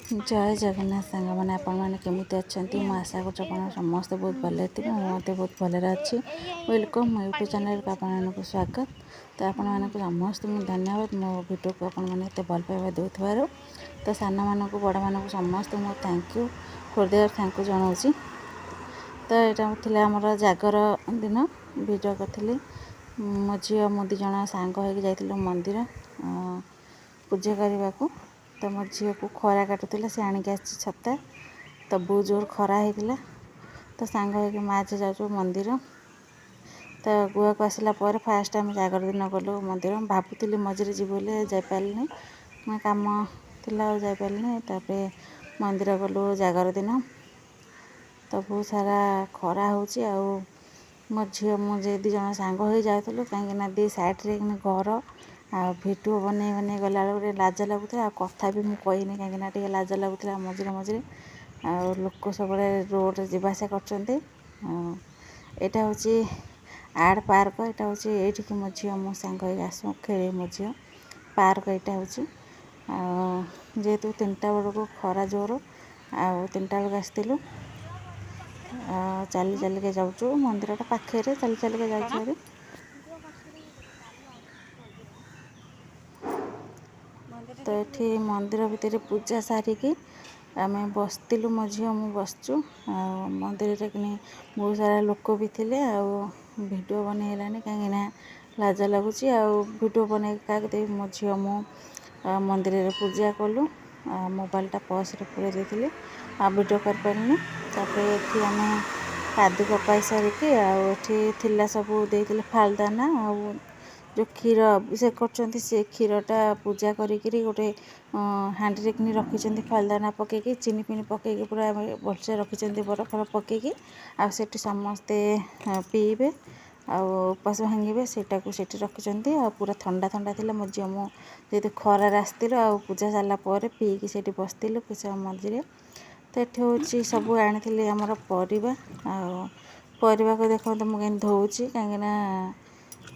जय जगन्नाथ सांग मैंने आपण मैंने केमी अच्छा मुझे आशा कर समस्ते बहुत भले थे मुझे बहुत भले अच्छी वेलकम मो यूट्यूब चैनल को आपको स्वागत। तो आपण मानक समस्त मुझे धन्यवाद मो वीडियो को आपण मैंने एत भल पाइबा देउथबार। तो सान मानक बड़ मानक समस्त मो थैंक यू हृदय थैंक यू जनाऊँगी। तो यहाँ थी आमर जागर दिन वीडियो करी मो झी मो दिज सांग हो मंदिर पूजा करने को। तो मो झील को खरा काटुला से आणिक आसी छता तो बहुत जोर खरा होता। तो सांग हो माँ झी जाऊँ मंदिर। तो गुआ को आसला फास्ट आम जागर दिन गलु मंदिर भावुली मझे जी जापारे मैं कम थिला जापारे। तापर मंदिर गलु जागर दिन तो बहुत सारा खरा हो मो झी मुझे दिज सांग हो जाऊँ कहीं दी सैड्रे घर आ भिडियो बने बने गला गोटे लाज लगुला कथा भी मुझे कहनी कहीं लाज लगुला मझे मझे आ लोक सब रोड जावासा कर। यहाँ हूँ आड़ पार्क यहाँ हूँ ये मो झी मो सांग आस खेले मो झी पार्क यहाँ हूँ जेहेतु 3टा बेलू खरा जोर आ 3टा बेलू आसलु चली चलिके जाऊँ मंदिर पाखे चली चलिके जाऊँ। तो ये मंदिर भितर पूजा सारिकी आम बसलु मो झी मु बसचु मंदिर कि बहुत सारा लोक भी थे वीडियो बनईलानी कहीं लाज लगुच वीडियो बन क्या देवी मो झी मु मंदिर पूजा कलु मोबाइलटा पर्स पूरे देती वीडियो कर पारे। तापर आम पादुक पाई सारिकी आला सब देते फालदाना जो क्षीर अभिषेक कर से क्षीरटा पूजा करी गोटे हांडी कि रखी फालदाना पकईकि चीनी फिनी पकईकि पूरा भलसे रखी बरफ पकईकि आठ समस्ते पीबे उपास भांगे सेटा को रखी पूरा ठंडा ठंडा थी मो झी मु जेहतु खरार आसलु आ पूजा सारापर पीकि से बसलु कि मझे। तो ये हूँ सब आनी आमर परिवा को देखो मुझे धोची कहीं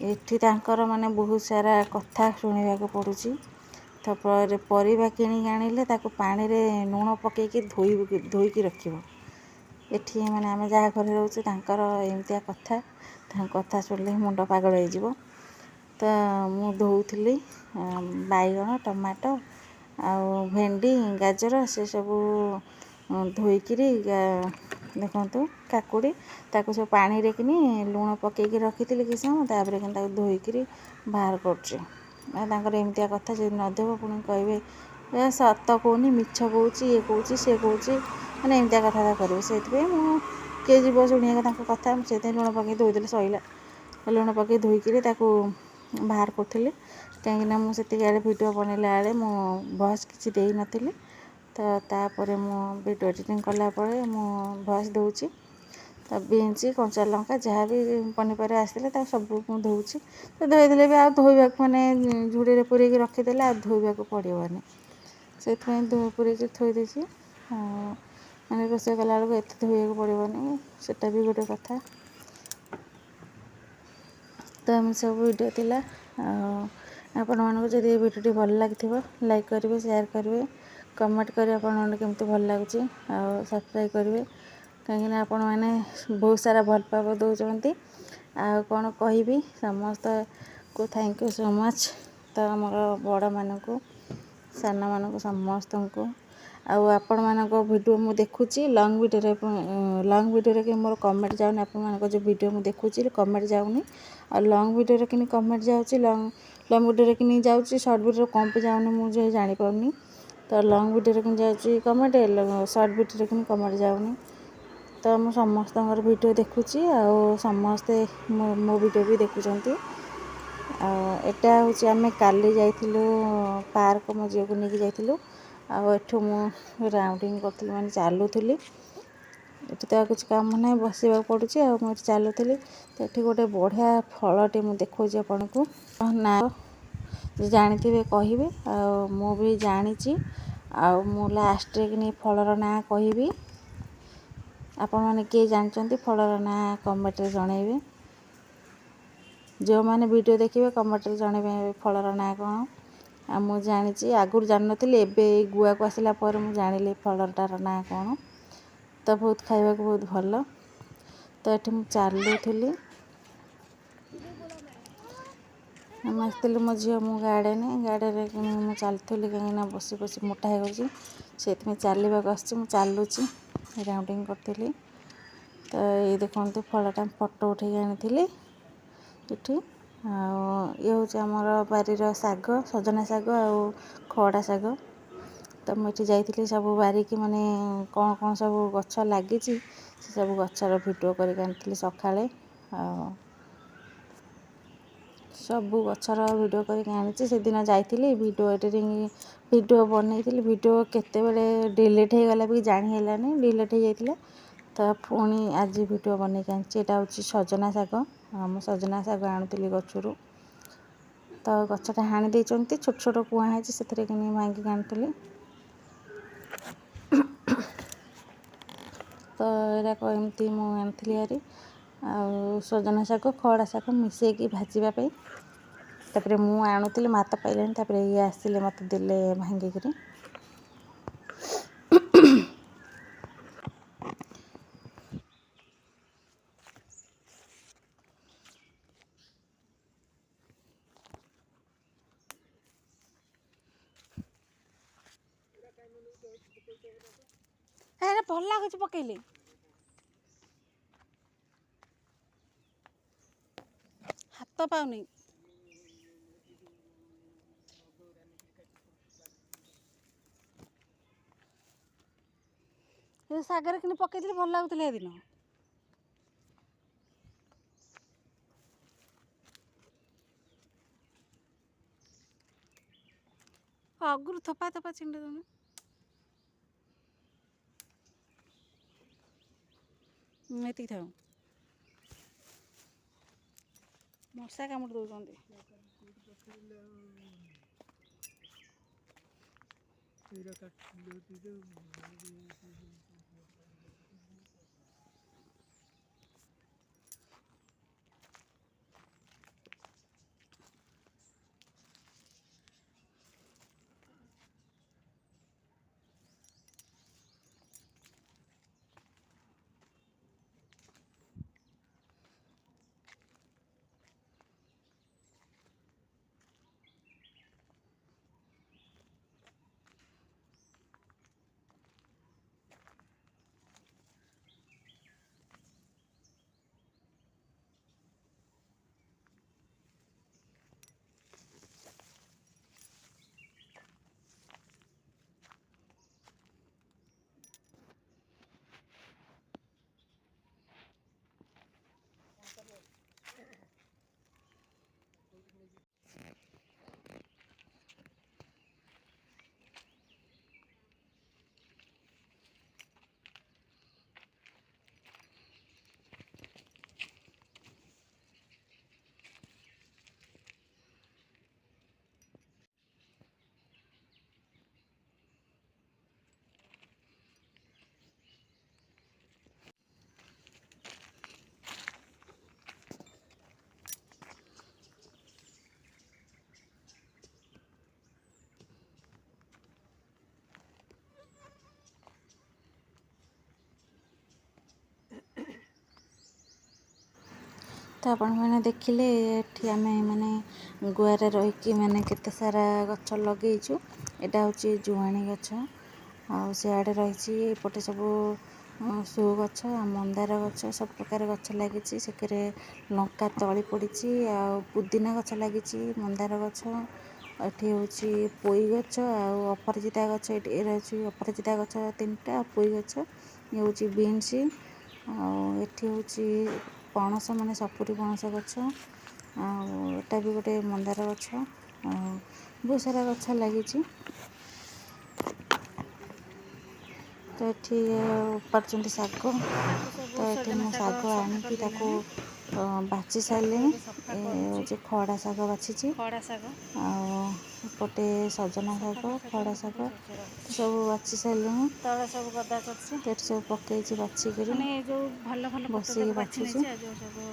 एठी तांकर माने बहुत सारा कथा शुणा पड़ुची। तो परिवा किणी आनिले ताको पानी रे लुण पकईकि धोईकी रखिबो एठी माने आमे जहाँ घर रोचे तांकर एमतिया कथा शुणिले मुंड पागल हो। तो मु धोउथली बैगण टमाटो आ भेंडी गाजर से सब धोईकी देखु काकुड़ी ताको सब पानी रे किनी लुण पकईकि रखी कि समय तापर कि धोईकी बाहर कर एमतिया कथा जो नदेव पुणी कहे सत कहनी मिछ कौच ये कौच सी कौच मैंने एमतिया कथा करेंगे से किए जीव शुणा कथा से लुण पकई धोईदे सैला लुण पकई धोईकी बाहर करी कहीं मुझे वीडियो बनैला बेले मो भॉइस किसी दे नी। तो तापर मु वीडियो एडिटिंग कलापर मु भॉइस दूची। तो बीन्स कंचा लंका जहाँ भी पनीपर आसते सब धोची। तो धोईदे भी धोवा मैंने झुड़ी पूरेक रखीदे आ धोवा पड़ोनी से पूरे थोड़ी मैंने रोषे कला बेलू एत धोवा पड़ोनी सेटा भी गोटे कथा। तो एम सब वीडियो थिला आपण मानक जदि वीडियो भल लगी लाइक करेंगे शेयर करेंगे कमेंट करेंगे आपण केमती भल लगुच सब्सक्राइब करेंगे कहीं आपण मैंने बहुत सारा भल पाव दौरान कौन कहि समस्त को थैंक यू सो मच। तो आमर बड़ मानक सान मानक समस्त को आपण मानक वीडियो मु देखुची लॉन्ग वीडियो कि मोर कमेंट जाऊनी आपण मानक जो वीडियो मु देखुची कमेंट जाऊनी और लॉन्ग वीडियो कि कमेंट जाऊँगी लॉन्ग वीडियो कि जाऊँगी शॉर्ट वीडियो कम पे जाऊनी मुझे जानी पानी। तो लॉन्ग वीडियो कि जाऊँगी कमेंट शॉर्ट वीडियो कि कमेंट जाऊनी। तो मु समस्त वीडियो देखुची समस्ते मो वीडियो भी देखुंत। एटा हूँ आम काली जाइलु पार्क मो झील को लेकिन जाइलु आठ मु राउंडिंग करी मैंने चलुली ये तो कुछ कम ना बसवा पड़ू मुझे चलुली। तो ये गोटे बढ़िया फलटे मुझे देखा आपन को ना जानी कहे मु भी जानी मु लास्ट कि फलर ना कहि आपण मैंने किए जानते फलर ना कमेंट जनइबे जो मैंने वीडियो देखिए कमेंट जनइबे फलर ना कौन ଆଉ ମୁଁ ଜାଣିଛି, ଆଗରୁ ଜାଣିନଥିଲି, ଏବେ ଏଇ ଗୁଆକୁ ଆସିଲା ପରେ ମୁଁ ଜାଣିଲି ଫଳଟାର ନାଁ କ'ଣ। ତ ବହୁତ ଖାଇବାକୁ ବହୁତ ଭଲ। ତ ଏଠି ମୁଁ ଚାଲୁଥିଲି, ଆମେ ଆସିଥିଲୁ ମୋ ଝିଅ ମୁଁ ଗାଡ଼ିରେ ମୁଁ ଚାଲୁଥିଲି କାହିଁକିନା ବସି ବସି ମୋଟା ହେଇଯାଉଛି, ସେଥିପାଇଁ ଚାଲିବାକୁ ଆସିଛି। ମୁଁ ଚାଲୁଛି, ରାଉଣ୍ଡିങ୍ କରୁଥିଲି। ତ ଏଇ ଦେଖନ୍ତୁ ଫଳଟା ଫଟୋ ଉଠେଇକି ଆଣିଥିଲି ଏଠି। ଆଉ ଇଏ ହେଉଛି ଆମର ବାରିର ଶାଗ, ସଜନା ଶାଗ ଆଉ ଖଡ଼ା ଶାଗ। ତ ମୁଁ ଏଠି ଯାଇଥିଲି ସବୁ ବାରିକି, ମାନେ କ'ଣ କ'ଣ ସବୁ ଗଛ ଲାଗିଛି ସେ ସବୁ ଗଛର ଭିଡ଼ିଓ କରିକି ଆଣିଥିଲି ସକାଳେ। ଆଉ ସବୁ ଗଛର ଭିଡ଼ିଓ କରିକି ଆଣିଛି। ସେଦିନ ଯାଇଥିଲି ଭିଡ଼ିଓ ବନେଇଥିଲି, ଭିଡ଼ିଓ କେତେବେଳେ ଡିଲିଟ୍ ହେଇଗଲା ବି ଜାଣି ହେଲାନି, ଡିଲିଟ୍ ହେଇଯାଇଥିଲା। ତ ପୁଣି ଆଜି ଭିଡ଼ିଓ ବନେଇକି ଆଣିଛି। ଏଇଟା ହେଉଛି ସଜନା ଶାଗ। ମୁଁ ସଜନା ଶାଗ ଆଣୁଥିଲି ଗଛରୁ, ତ ଗଛଟା ହାଣି ଦେଇଛନ୍ତି, ଛୋଟ ଛୋଟ କୁଆଁ ହେଇଛି, ସେଥିରେ କିନି ଭାଙ୍ଗିକି ଆଣିଥିଲି। ତ ଏରାକ ଏମିତି ମୁଁ ଆଣିଥିଲି ହାରି। ଆଉ ସଜନା ଶାଗ ଖଡ଼ା ଶାଗ ମିଶାଇକି ଭାଜିବା ପାଇଁ। ତାପରେ ମୁଁ ଆଣୁଥିଲି, ମାତ ପାଇଲାନି, ତାପରେ ଇଏ ଆସିଲେ ମୋତେ ଦେଲେ ଭାଙ୍ଗିକିରି। ଭଲ ଲାଗୁଛି ପକେଇଲେ, ହାତ ପାଉନି। ଶାଗରେ କିନି ପକେଇଥିଲି, ଭଲ ଲାଗୁଥିଲା ସେଦିନ। ଆଗରୁ ଥପା ଥପା ଛିଣ୍ଡି ଦେଉନି। ଏତିକି ଥାଉ, ମଶା କାମୁଡ଼ି ଦେଉଛନ୍ତି। ତ ଆପଣମାନେ ଦେଖିଲେ ଏଠି ଆମେ ମାନେ ଗୁଆରେ ରହିକି ମାନେ କେତେ ସାରା ଗଛ ଲଗେଇଛୁ। ଏଇଟା ହେଉଛି ଜୁଆଣି ଗଛ, ଆଉ ସିଆଡ଼େ ରହିଛି ଏପଟେ ସବୁ ସୋ ଗଛ, ମନ୍ଦାର ଗଛ, ସବୁ ପ୍ରକାର ଗଛ ଲାଗିଛି। ସେଥିରେ ଲଙ୍କା ତଳି ପଡ଼ିଛି, ଆଉ ପୁଦିନା ଗଛ ଲାଗିଛି, ମନ୍ଦାର ଗଛ। ଏଠି ହେଉଛି ପୋଇ ଗଛ ଆଉ ଅପରାଜିତା ଗଛ। ଏଠି ଅଛି ଅପରାଜିତା ଗଛ 3ଟା, ପୋଇ ଗଛ। ଇଏ ହେଉଛି ବିନ୍ସ। ଆଉ ଏଠି ହେଉଛି ପଣସ, ମାନେ ସପୁରି ପଣସ ଗଛ। ଆଉ ଏଟା ବି ଗୋଟେ ମନ୍ଦାର ଗଛ। ଆଉ ବହୁତ ସାରା ଗଛ ଲାଗିଛି। ତ ଏଠି ଉପାଡୁଛନ୍ତି ଶାଗ। ତ ଏଠି ମୁଁ ଶାଗ ଆଣିକି ତାକୁ ବାଛି ସାରିଲିଣି। ଏ ହେଉଛି ଖଡ଼ା ଶାଗ ବାଛିଛି, ଆଉ ଏପଟେ ସଜନା ଶାଗ, ଖଡ଼ା ଶାଗ ସବୁ ବାଛି ସାରିଲିଣି। ତଳେ ସବୁ ଗଦା କରିଛି, ଏଠି ସବୁ ପକେଇଛି ବାଛିକିରି, ମାନେ ଯେଉଁ ଭଲ ଭଲ ବସିକି ବାଛୁଛି। ଯେଉଁ ସବୁ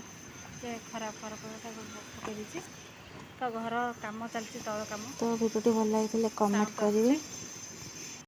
ଖରାପ ତାକୁ ପକେଇ ଦେଇଛି। ତ ଘର କାମ ଚାଲିଛି, ତଳ କାମ। ତ ଭିଡ଼ିଓଟି ଭଲ ଲାଗିଥିଲେ କମେଣ୍ଟ କରିବେ।